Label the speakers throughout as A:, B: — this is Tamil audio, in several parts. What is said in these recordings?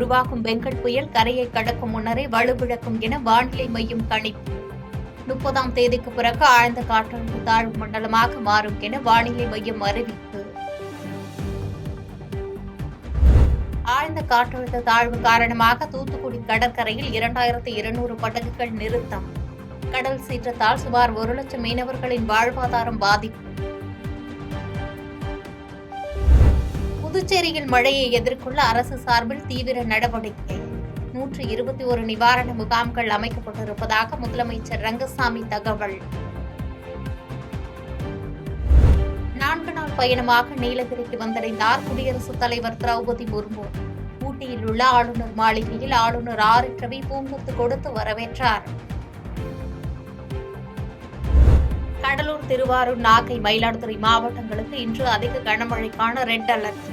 A: உருவாகும் பெங்கல் புயல் கரையை கடக்கும் முன்னரே வலுவிழக்கும் என வானிலை மையம் கணிப்பு. 30ஆம் தேதிக்கு பிறகு ஆழ்ந்த காற்றழுத்த தாழ்வு மண்டலமாக மாறும் என வானிலை மையம் அறிவிப்பு. ஆழ்ந்த காற்றழுத்த தாழ்வு காரணமாக தூத்துக்குடி கடற்கரையில் 2200 படகுகள் நிறுத்தம். கடல் சீற்றத்தால் சுமார் 1,00,000 மீனவர்களின் வாழ்வாதாரம் பாதிப்பு. புதுச்சேரியில் மழையை எதிர்கொள்ள அரசு சார்பில் தீவிர நடவடிக்கை. 121 நிவாரண முகாம்கள் அமைக்கப்பட்டிருப்பதாக முதலமைச்சர் ரங்கசாமி தகவல். 4 நாள் பயணமாக நீலகிரிக்கு வந்தடைந்தார் குடியரசுத் தலைவர் திரௌபதி முர்மு. ஊட்டியில் உள்ள ஆளுநர் மாளிகையில் ஆளுநர் ஆர். ரவி பூங்கொத்து கொடுத்து வரவேற்றார். கடலூர், திருவாரூர், நாகை, மயிலாடுதுறை மாவட்டங்களுக்கு இன்று அதிக கனமழைக்கான ரெட் அலர்ட்.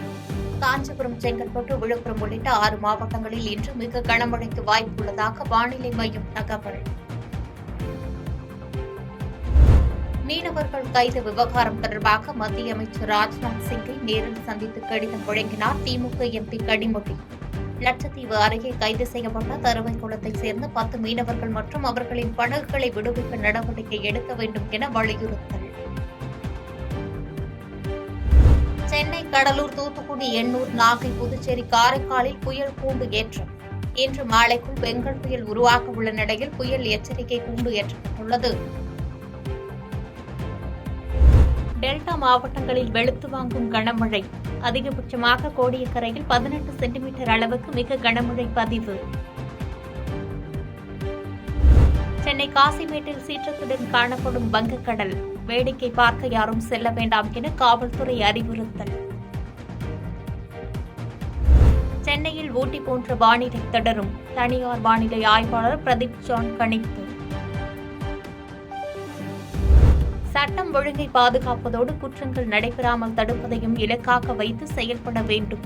A: காஞ்சிபுரம், செங்கல்பட்டு, விழுப்புரம் உள்ளிட்ட 6 மாவட்டங்களில் இன்று மிக கனமழைக்கு வாய்ப்புள்ளதாக வானிலை மையம் தகவல். மீனவர்கள் கைது விவகாரம் தொடர்பாக மத்திய அமைச்சர் ராஜ்நாத் சிங்கை நேரில் சந்தித்து கடிதம் வழங்கினார் திமுக எம்பி கனிமொழி. லட்சத்தீவு அருகே கைது செய்யப்பட்ட தருவைக்குளத்தைச் சேர்ந்த 10 மீனவர்கள் மற்றும் அவர்களின் படகுகளை விடுவிக்க நடவடிக்கை எடுக்க வேண்டும் என வலியுறுத்தல். சென்னை, கடலூர், தூத்துக்குடி, எண்ணூர், நாகை, புதுச்சேரி, காரைக்காலில் புயல் கூண்டு ஏற்றம். இன்று மாலைக்குள் பெங்கல் புயல் உருவாக உள்ள நிலையில் புயல் எச்சரிக்கை கூண்டு ஏற்றப்பட்டுள்ளது. டெல்டா மாவட்டங்களில் வெளுத்து வாங்கும் கனமழை. அதிகபட்சமாக கோடியக்கரையில் 18 சென்டிமீட்டர் அளவுக்கு மிக கனமழை பதிவு. சென்னை காசிமேட்டில் சீற்றத்துடன் காணப்படும் வங்கக்கடல். வேடிக்கை பார்க்க யாரும் செல்ல வேண்டாம் என காவல்துறை அறிவுறுத்தல். சென்னையில் ஊட்டி போன்ற வானிலை தொடரும். தனியார் வானிலை ஆய்வாளர் பிரதீப் ஜான் கணிப்பு. சட்டம் ஒழுங்கை பாதுகாப்பதோடு குற்றங்கள் நடைபெறாமல் தடுப்பதையும் இலக்காக வைத்து செயல்பட வேண்டும்.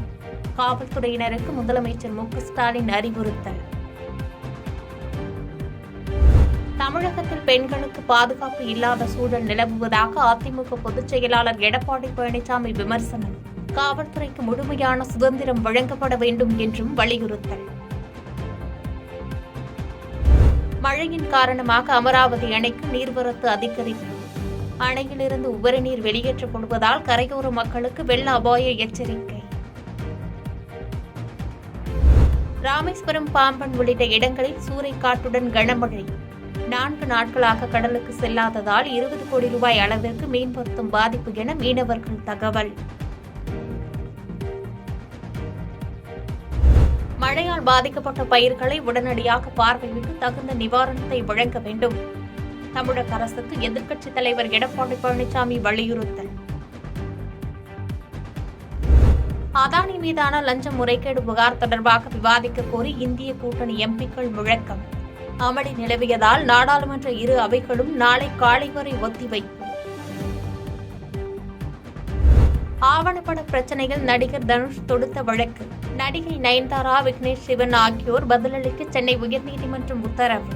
A: காவல்துறையினருக்கு முதலமைச்சர் மு.க.ஸ்டாலின் அறிவுறுத்தல். தமிழகத்தில் பெண்களுக்கு பாதுகாப்பு இல்லாத சூழல் நிலவுவதாக அதிமுக பொதுச் செயலாளர் எடப்பாடி பழனிசாமி விமர்சனம். காவல்துறைக்கு முழுமையான சுதந்திரம் வழங்கப்பட வேண்டும் என்றும் வலியுறுத்தல். மழையின் காரணமாக அமராவதி அணைக்கு நீர்வரத்து அதிகரிப்பு. அணையிலிருந்து உபரி நீர் வெளியேற்றப்படுவதால் கரையோர மக்களுக்கு வெள்ள அபாய எச்சரிக்கை. ராமேஸ்வரம், பாம்பன் உள்ளிட்ட இடங்களில் சூறைக்காற்றுடன் கனமழை. 4 நாட்களாக கடலுக்கு செல்லாததால் 20 கோடி ரூபாய் அளவிற்கு மீன்வர்த்தம் பாதிப்பு என மீனவர்கள் தகவல். மழையால் பாதிக்கப்பட்ட பயிர்களை உடனடியாக பார்வையிட்டு தகுந்த நிவாரணத்தை வழங்க வேண்டும். தமிழக அரசுக்கு எதிர்க்கட்சித் தலைவர் எடப்பாடி பழனிசாமி வலியுறுத்தல். அதானி மீதான லஞ்ச முறைகேடு புகார் தொடர்பாக விவாதிக்க கோரி இந்திய கூட்டணி எம்பிக்கள் முழக்கம். அமளி நிலவியதால் நாடாளுமன்ற இரு அவைகளும் நாளை காலை வரை ஒத்திவைப்பு. ஆவணப்பட பிரச்சனையில் நடிகர் தனுஷ் தொடுத்த வழக்கு. நடிகை நயன்தாரா, விக்னேஷ் சிவன் ஆகியோர் பதிலளிக்க சென்னை உயர்நீதிமன்றம் உத்தரவு.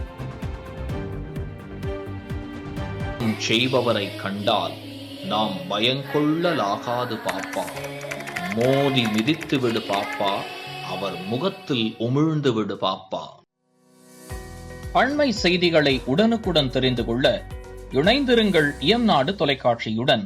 B: செய்பவரை கண்டால் நாம் பயங்கொள்ளலாகாது பாப்பா. மோதி மிதித்து விடு பாப்பா, அவர் முகத்தில் உமிழ்ந்து விடு பாப்பா. அண்மை செய்திகளை உடனுக்குடன் தெரிந்து கொள்ள இணைந்திருங்கள் இயம்நாடு தொலைக்காட்சியுடன்.